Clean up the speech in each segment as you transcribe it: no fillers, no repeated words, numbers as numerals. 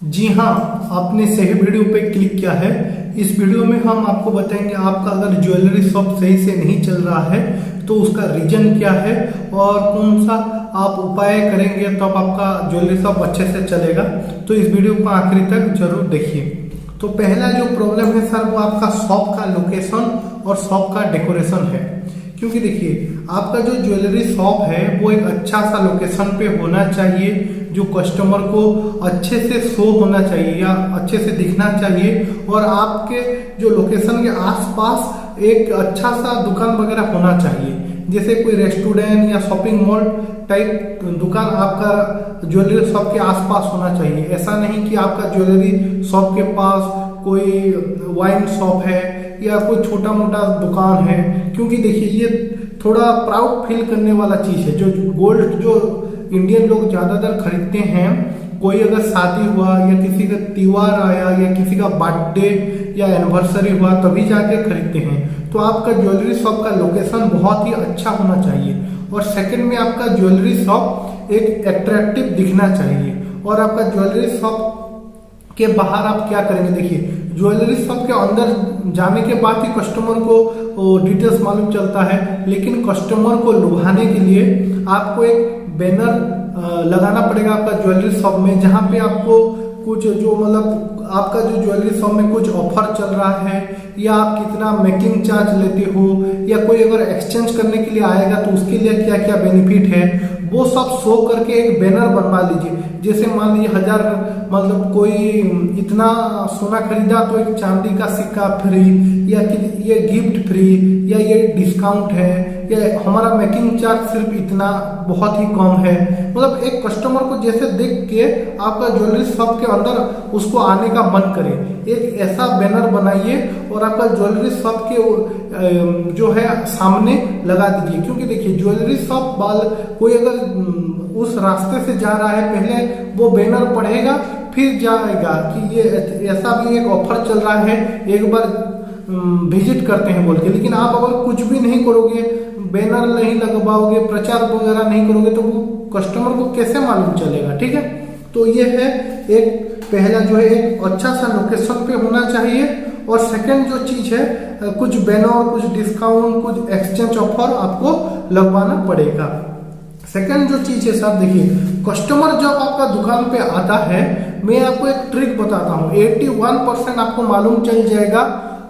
जी हाँ, आपने सही वीडियो पे क्लिक किया है। इस वीडियो में हम आपको बताएंगे आपका अगर ज्वेलरी शॉप सही से नहीं चल रहा है तो उसका रीजन क्या है और कौन सा आप उपाय करेंगे तब आपका ज्वेलरी शॉप अच्छे से चलेगा। तो इस वीडियो को आखिरी तक जरूर देखिए। तो पहला जो प्रॉब्लम है सर वो आपका शॉप का लोकेशन और शॉप का डेकोरेशन है। क्योंकि देखिए आपका जो ज्वेलरी शॉप है वो एक अच्छा सा लोकेशन पे होना चाहिए, जो कस्टमर को अच्छे से शो होना चाहिए या अच्छे से दिखना चाहिए, और आपके जो लोकेशन के आसपास एक अच्छा सा दुकान वगैरह होना चाहिए, जैसे कोई रेस्टोरेंट या शॉपिंग मॉल टाइप दुकान आपका ज्वेलरी शॉप के आसपास होना चाहिए। ऐसा नहीं कि आपका ज्वेलरी शॉप के पास कोई वाइन शॉप है या कोई छोटा मोटा दुकान है, क्योंकि देखिए ये थोड़ा प्राउड फील करने वाला चीज है। जो गोल्ड जो इंडियन लोग ज्यादातर खरीदते हैं, कोई अगर शादी हुआ या किसी का त्योहार आया या किसी का बर्थडे या एनिवर्सरी हुआ तभी जाके खरीदते हैं। तो आपका ज्वेलरी शॉप का लोकेशन बहुत ही अच्छा होना चाहिए, और सेकंड में आपका ज्वेलरी शॉप एक अट्रैक्टिव दिखना चाहिए। और आपका ज्वेलरी शॉप के बाहर आप क्या करेंगे, देखिए ज्वेलरी शॉप के अंदर जाने के बाद ही कस्टमर को डिटेल्स मालूम चलता है, लेकिन कस्टमर को लुभाने के लिए आपको एक बैनर लगाना पड़ेगा आपका ज्वेलरी शॉप में, जहाँ पे आपको कुछ जो मतलब आपका जो ज्वेलरी शॉप में कुछ ऑफर चल रहा है या आप कितना मेकिंग चार्ज लेते हो, या कोई अगर एक्सचेंज करने के लिए आएगा तो उसके लिए क्या क्या बेनिफिट है, वो सब शो करके एक बैनर बनवा लीजिए। जैसे मान लीजिए 1000 मतलब कोई इतना सोना खरीदा तो एक चांदी का सिक्का फ्री, या ये गिफ्ट फ्री, या ये डिस्काउंट है, या हमारा मेकिंग चार्ज सिर्फ इतना बहुत ही कम है। मतलब एक कस्टमर को जैसे देख के आपका ज्वेलरी शॉप के अंदर उसको आने का मन करे, एक ऐसा बैनर बनाइए और आपका ज्वेलरी शॉप के जो है सामने लगा दीजिए। क्योंकि देखिए ज्वेलरी शॉप वाला कोई अगर उस रास्ते से जा रहा है, पहले वो बैनर पढ़ेगा फिर जाएगा कि ये ऐसा भी एक ऑफर चल रहा है, एक बार विजिट करते हैं बोल के। लेकिन आप अगर कुछ भी नहीं करोगे, बैनर नहीं लगवाओगे, प्रचार वगैरह नहीं करोगे, तो वो कस्टमर को कैसे मालूम चलेगा। ठीक है, तो ये है एक पहला जो है एक अच्छा सा लोकेशन पे होना चाहिए, और सेकंड जो चीज है कुछ बैनर, कुछ डिस्काउंट, कुछ एक्सचेंज ऑफर आपको लगवाना पड़ेगा। सेकंड जो चीज है सर, देखिए कस्टमर जब आपका दुकान पे आता है, मैं आपको एक ट्रिक बताता हूँ, 81% आपको मालूम चल जाएगा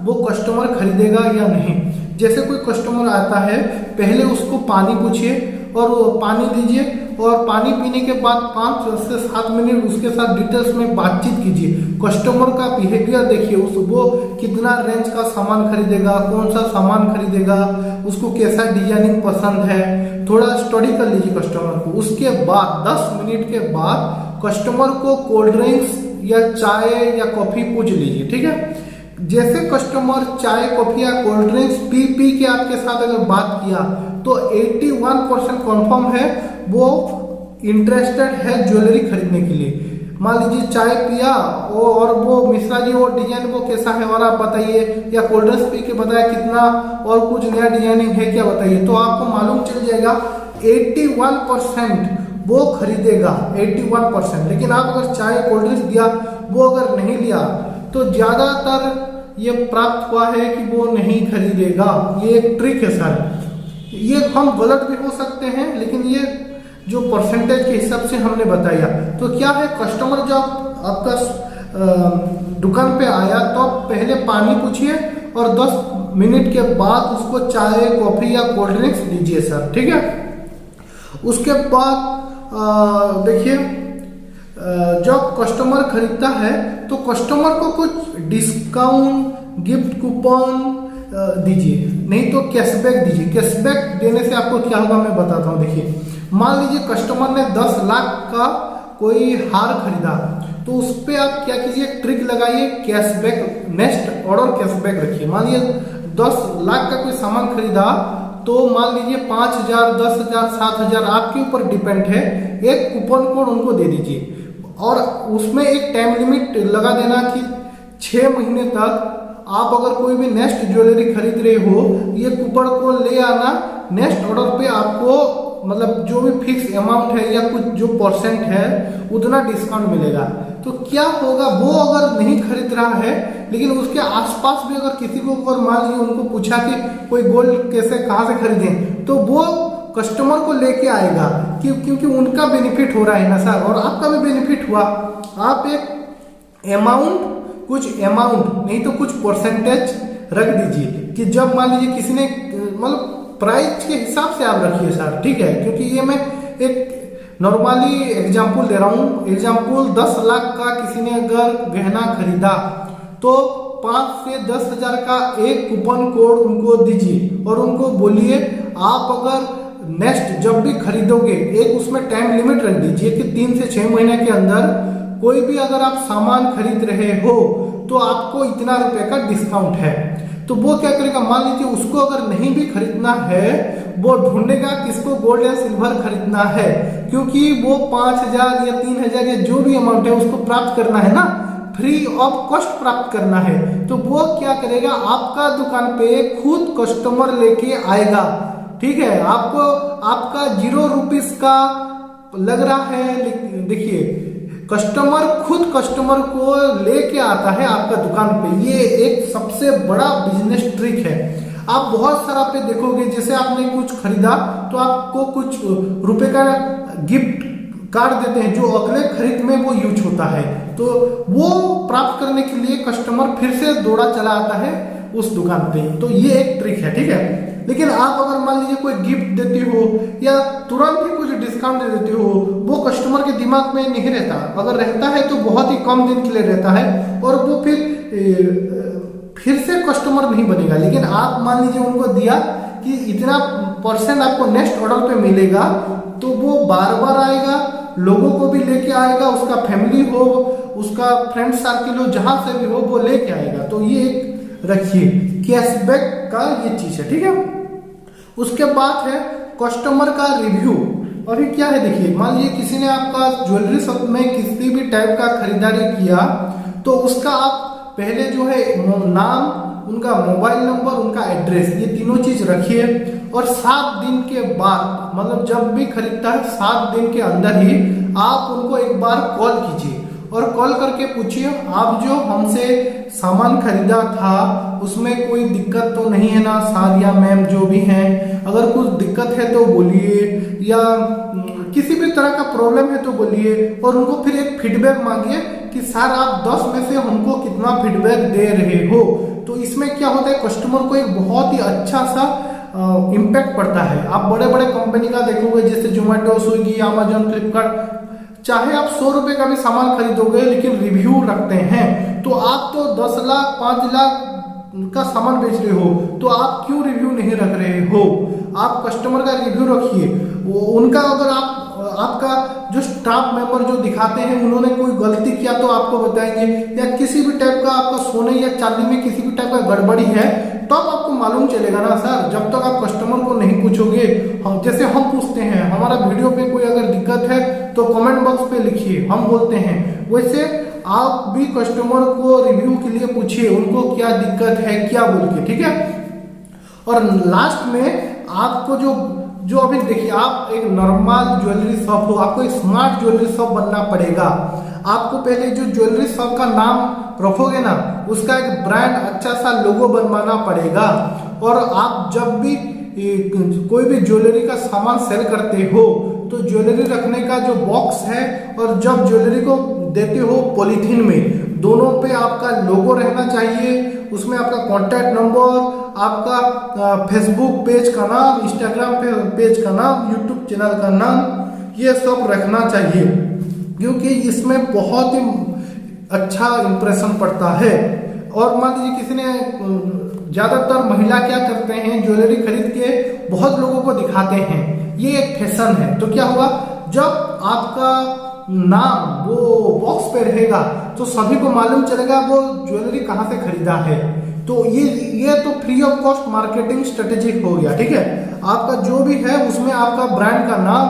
वो कस्टमर खरीदेगा या नहीं। जैसे कोई कस्टमर आता है, पहले उसको पानी पूछिए और पानी दीजिए, और पानी पीने के बाद 5 से 7 मिनट उसके साथ डिटेल्स में बातचीत कीजिए। कस्टमर का बिहेवियर देखिए, वो कितना रेंज का सामान खरीदेगा, कौन सा सामान खरीदेगा, उसको कैसा डिजाइनिंग पसंद है, थोड़ा स्टडी कर लीजिए कस्टमर को। उसके बाद 10 मिनट के बाद कस्टमर को कोल्ड ड्रिंक्स या चाय या कॉफी पूछ लीजिए। ठीक है, जैसे कस्टमर चाय कॉफी या कोल्ड ड्रिंक्स पी के आपके साथ अगर बात किया तो 81% कंफर्म है वो इंटरेस्टेड है ज्वेलरी खरीदने के लिए। मान लीजिए चाय पिया और वो मिश्रा जी वो डिजाइन वो कैसा है और आप बताइए, या कोल्ड ड्रिंक्स पी के बताया कितना और कुछ नया डिजाइनिंग है क्या बताइए, तो आपको मालूम चल जाएगा 81% वो खरीदेगा, 81%। लेकिन आप अगर चाय कोल्ड ड्रिंक्स दिया वो अगर नहीं लिया तो ज्यादातर ये प्राप्त हुआ है कि वो नहीं खरीदेगा। ये एक ट्रिक है सर, ये हम गलत भी हो सकते हैं, लेकिन ये जो परसेंटेज के हिसाब से हमने बताया। तो क्या है, कस्टमर जब आपका दुकान पे आया तो पहले पानी पूछिए और 10 मिनट के बाद उसको चाय कॉफी या कोल्ड ड्रिंक्स दीजिए सर। ठीक है, उसके बाद देखिए जब कस्टमर खरीदता है तो कस्टमर को कुछ डिस्काउंट, गिफ्ट कूपन दीजिए, नहीं तो कैशबैक दीजिए। कैशबैक देने से आपको क्या होगा मैं बताता हूँ। देखिए मान लीजिए कस्टमर ने 10 लाख का कोई हार खरीदा, तो उस पे आप क्या कीजिए, ट्रिक लगाइए, कैशबैक, नेक्स्ट ऑर्डर कैशबैक रखिए। मान लीजिए 10 लाख का कोई सामान खरीदा, तो मान लीजिए 5000, 10000, 7000 आपके ऊपर डिपेंड है, एक कूपन कोड उनको दे दीजिए, और उसमें एक टाइम लिमिट लगा देना कि 6 महीने तक आप अगर कोई भी नेक्स्ट ज्वेलरी खरीद रहे हो, ये कूपन को ले आना, नेक्स्ट ऑर्डर पे आपको मतलब जो भी फिक्स अमाउंट है या कुछ जो परसेंट है उतना डिस्काउंट मिलेगा। तो क्या होगा, वो अगर नहीं खरीद रहा है लेकिन उसके आसपास भी अगर किसी को अगर मान लीजिए उनको पूछा कि कोई गोल्ड कैसे कहाँ से खरीदें, तो वो कस्टमर को लेके आएगा क्योंकि उनका बेनिफिट हो रहा है ना सर, और आपका भी बेनिफिट हुआ। आप एक अमाउंट, कुछ अमाउंट नहीं तो कुछ परसेंटेज रख दीजिए कि जब मान लीजिए किसी ने मतलब प्राइस के हिसाब से आप रखिए सर, ठीक है, क्योंकि ये मैं एक नॉर्मली एग्जाम्पल दे रहा हूँ। एग्जाम्पल 10 लाख का किसी ने अगर गहना खरीदा तो 5 से 10,000 का एक कूपन कोड उनको दीजिए और उनको बोलिए आप अगर नेक्स्ट जब भी खरीदोगे एक उसमें टाइम लिमिट रख दीजिए कि 3 से 6 महीने के अंदर कोई भी अगर आप सामान खरीद रहे हो तो आपको इतना रुपए का डिस्काउंट है। तो वो क्या करेगा, मान लीजिए उसको अगर नहीं भी खरीदना है वो ढूंढेगा किसको गोल्ड या सिल्वर खरीदना है, क्योंकि वो 5,000 या 3,000 या जो भी अमाउंट है उसको प्राप्त करना है ना, फ्री ऑफ कॉस्ट प्राप्त करना है। तो वो क्या करेगा, आपका दुकान पे खुद कस्टमर लेके आएगा, ठीक है। आपको आपका 0 रुपीस का लग रहा है, देखिए कस्टमर खुद कस्टमर को लेके आता है आपका दुकान पे। ये एक सबसे बड़ा बिजनेस ट्रिक है। आप बहुत सारा पे देखोगे, जैसे आपने कुछ खरीदा तो आपको कुछ रुपए का गिफ्ट कार्ड देते हैं जो अगले खरीद में वो यूज होता है, तो वो प्राप्त करने के लिए कस्टमर फिर से दौड़ा चला आता है उस दुकान पे। तो ये एक ट्रिक है, ठीक है। लेकिन आप अगर मान लीजिए कोई गिफ्ट देती हो या तुरंत ही कुछ डिस्काउंट दे देती हो, वो कस्टमर के दिमाग में नहीं रहता, अगर रहता है तो बहुत ही कम दिन के लिए रहता है और वो फिर से कस्टमर नहीं बनेगा। लेकिन आप मान लीजिए उनको दिया कि इतना % आपको नेक्स्ट ऑर्डर पे मिलेगा, तो वो बार बार आएगा, लोगों को भी लेके आएगा, उसका फैमिली हो, उसका फ्रेंड सर्किल हो, जहां से भी हो वो लेके आएगा। तो ये एक रखिए कैशबैक का ये चीज है, ठीक है। उसके बाद है कस्टमर का रिव्यू। और ये क्या है, देखिए मान लीजिए किसी ने आपका ज्वेलरी शॉप में किसी भी टाइप का खरीदारी किया तो उसका आप पहले जो है नाम, उनका मोबाइल नंबर, उनका एड्रेस, ये तीनों चीज रखिए और 7 दिन के बाद, मतलब जब भी खरीदता है 7 दिन के अंदर ही आप उनको एक बार कॉल कीजिए और कॉल करके पूछिए आप जो हमसे सामान खरीदा था उसमें कोई दिक्कत तो नहीं है ना सर या मैम, जो भी हैं, अगर कुछ दिक्कत है तो बोलिए, या किसी भी तरह का प्रॉब्लम है तो बोलिए, और उनको फिर एक फीडबैक मांगिए कि सर आप 10 में से हमको कितना फीडबैक दे रहे हो। तो इसमें क्या होता है, कस्टमर को एक बहुत ही अच्छा सा इम्पैक्ट पड़ता है। आप बड़े बड़े कंपनी का देखोगे जैसे जोमेटो, स्विगी, अमेजोन, फ्लिपकार्ट, चाहे आप 100 रुपए का भी सामान खरीदोगे लेकिन रिव्यू रखते हैं, तो आप तो 10 लाख 5 लाख का सामान बेच रहे हो, तो आप क्यों रिव्यू नहीं रख रहे हो। आप कस्टमर का रिव्यू रखिए, उनका अगर आपका जो स्टाफ मेंबर जो दिखाते हैं उन्होंने कोई गलती किया तो आपको बताएंगे, या किसी भी टाइप का आपका सोने या चांदी में किसी भी टाइप का गड़बड़ी है तब आपको मालूम चलेगा ना सर। जब तक आप कस्टमर को नहीं पूछोगे, जैसे हम पूछते हैं, हमारा वीडियो पे कोई अगर दिक्कत है तो कमेंट बॉक्स पे लिखिए, हम बोलते हैं, वैसे आप भी कस्टमर को रिव्यू के लिए पूछिए उनको क्या दिक्कत है क्या बोल के, ठीक है। और लास्ट में आपको जो अभी देखिए, आप एक नॉर्मल ज्वेलरी शॉप हो, आपको एक स्मार्ट ज्वेलरी शॉप बनना पड़ेगा। आपको पहले जो ज्वेलरी शॉप का नाम रखोगे ना, उसका एक ब्रांड अच्छा सा लोगो बनवाना पड़ेगा। और आप जब भी कोई भी ज्वेलरी का सामान सेल करते हो तो ज्वेलरी रखने का जो बॉक्स है और जब ज्वेलरी को देते हो पॉलीथीन में, दोनों पे आपका लोगो रहना चाहिए, उसमें आपका कॉन्टैक्ट नंबर, आपका फेसबुक पेज का नाम, इंस्टाग्राम पेज का नाम, यूट्यूब चैनल का नाम, ये सब रखना चाहिए, क्योंकि इसमें बहुत ही अच्छा इंप्रेशन पड़ता है। और मान लीजिए किसी ने, ज्यादातर महिला क्या करते हैं, ज्वेलरी खरीद के बहुत लोगों को दिखाते हैं, ये एक फैशन है। तो क्या हुआ, जब आपका नाम वो बॉक्स पे रहेगा तो सभी को मालूम चलेगा वो ज्वेलरी कहाँ से खरीदा है। तो ये तो free of cost marketing strategy हो गया, ठीक है। आपका जो भी है उसमें आपका ब्रांड का नाम,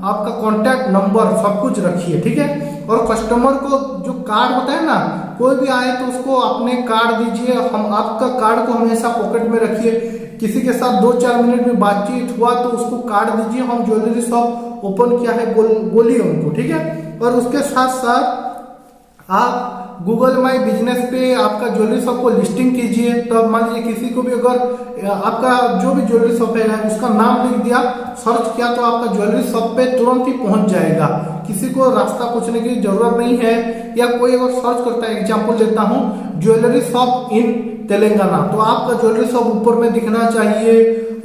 आपका कॉन्टैक्ट नंबर सब कुछ रखिए, ठीक है। और कस्टमर को जो कार्ड होता है ना, कोई भी आए तो उसको अपने कार्ड दीजिए, हम आपका कार्ड को हमेशा पॉकेट में रखिए। किसी के साथ 2-4 मिनट में बातचीत हुआ तो उसको कार्ड दीजिए, हम ज्वेलरी शॉप ओपन किया है बोलिए उनको, ठीक है। और उसके साथ साथ आप गूगल माई बिजनेस पे आपका ज्वेलरी शॉप को लिस्टिंग कीजिए। तो अब मान लीजिए किसी को भी अगर आपका जो भी ज्वेलरी शॉप है उसका नाम लिख दिया, सर्च किया, तो आपका ज्वेलरी शॉप पे तुरंत ही पहुंच जाएगा। किसी को रास्ता पूछने की जरूरत नहीं है। या कोई अगर सर्च करता है, एग्जाम्पल देता हूँ, ज्वेलरी शॉप इन तेलंगाना, तो आपका ज्वेलरी शॉप ऊपर में दिखना चाहिए।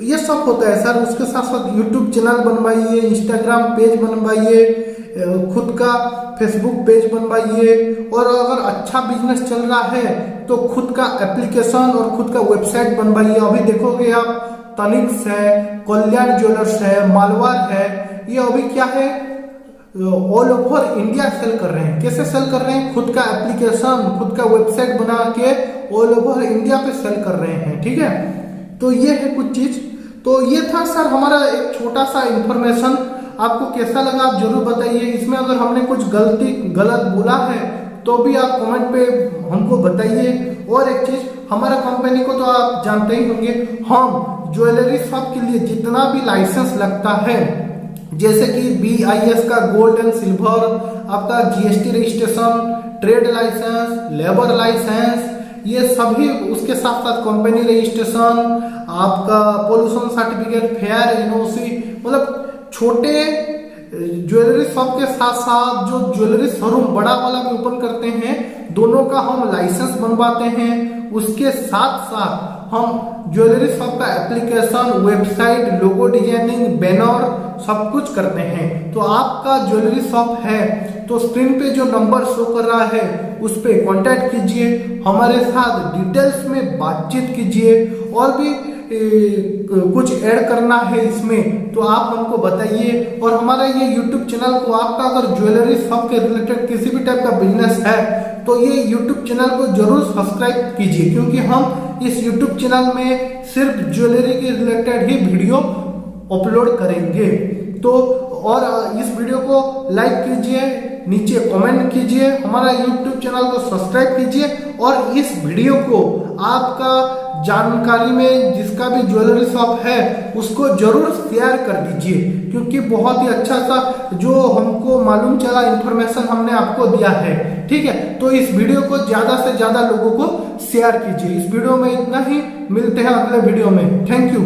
ये सब होता है सर। उसके साथ साथ यूट्यूब चैनल बनवाइए, इंस्टाग्राम पेज बनवाइए, खुद का फेसबुक पेज बनवाइए। और अगर अच्छा बिजनेस चल रहा है तो खुद का एप्लीकेशन और खुद का वेबसाइट बनवाइए। अभी देखोगे आप तनिक्स है, कल्याण ज्वेलर्स है, मालवार है, ये अभी क्या है, ऑल ओवर इंडिया सेल कर रहे हैं। कैसे सेल कर रहे हैं? खुद का एप्लीकेशन, खुद का वेबसाइट बना के ऑल ओवर इंडिया पे सेल कर रहे हैं। ठीक है, तो ये है कुछ चीज। तो ये था सर हमारा एक छोटा सा इंफॉर्मेशन। आपको कैसा लगा आप जरूर बताइए। इसमें अगर हमने कुछ गलत बोला है तो भी आप कमेंट पे हमको बताइए। और एक चीज, हमारा कंपनी को तो आप जानते ही होंगे, हम ज्वेलरी शॉप के लिए जितना भी लाइसेंस लगता है, जैसे कि BIS का गोल्ड एंड सिल्वर, आपका GST registration, trade licence, labour licence, ये सभी, उसके साथ साथ कंपनी रजिस्ट्रेशन, आपका पोल्यूशन सर्टिफिकेट, फेयर NOC, मतलब छोटे ज्वेलरी शॉप के साथ साथ जो ज्वेलरी शोरूम बड़ा वाला भी ओपन करते हैं, दोनों का हम लाइसेंस बनवाते हैं। उसके साथ साथ हम ज्वेलरी शॉप का application, website, logo designing, banner सब कुछ करते हैं। तो आपका ज्वेलरी शॉप है तो स्क्रीन पे जो नंबर शो कर रहा है उस पर कॉन्टेक्ट कीजिए, हमारे साथ डिटेल्स में बातचीत कीजिए। और भी कुछ ऐड करना है इसमें तो आप हमको बताइए। और हमारा ये यूट्यूब चैनल को, आपका अगर ज्वेलरी शॉप के रिलेटेड किसी भी टाइप का बिजनेस है तो ये यूट्यूब चैनल को जरूर सब्सक्राइब कीजिए, क्योंकि हम इस यूट्यूब चैनल में सिर्फ ज्वेलरी के रिलेटेड ही वीडियो अपलोड करेंगे। तो और इस वीडियो को लाइक कीजिए, नीचे कमेंट कीजिए, हमारा यूट्यूब चैनल को सब्सक्राइब कीजिए। और इस वीडियो को आपका जानकारी में जिसका भी ज्वेलरी शॉप है उसको जरूर शेयर कर दीजिए, क्योंकि बहुत ही अच्छा सा जो हमको मालूम चला इंफॉर्मेशन हमने आपको दिया है। ठीक है, तो इस वीडियो को ज्यादा से ज्यादा लोगों को शेयर कीजिए। इस वीडियो में इतना ही, मिलते हैं अगले वीडियो में। Thank you.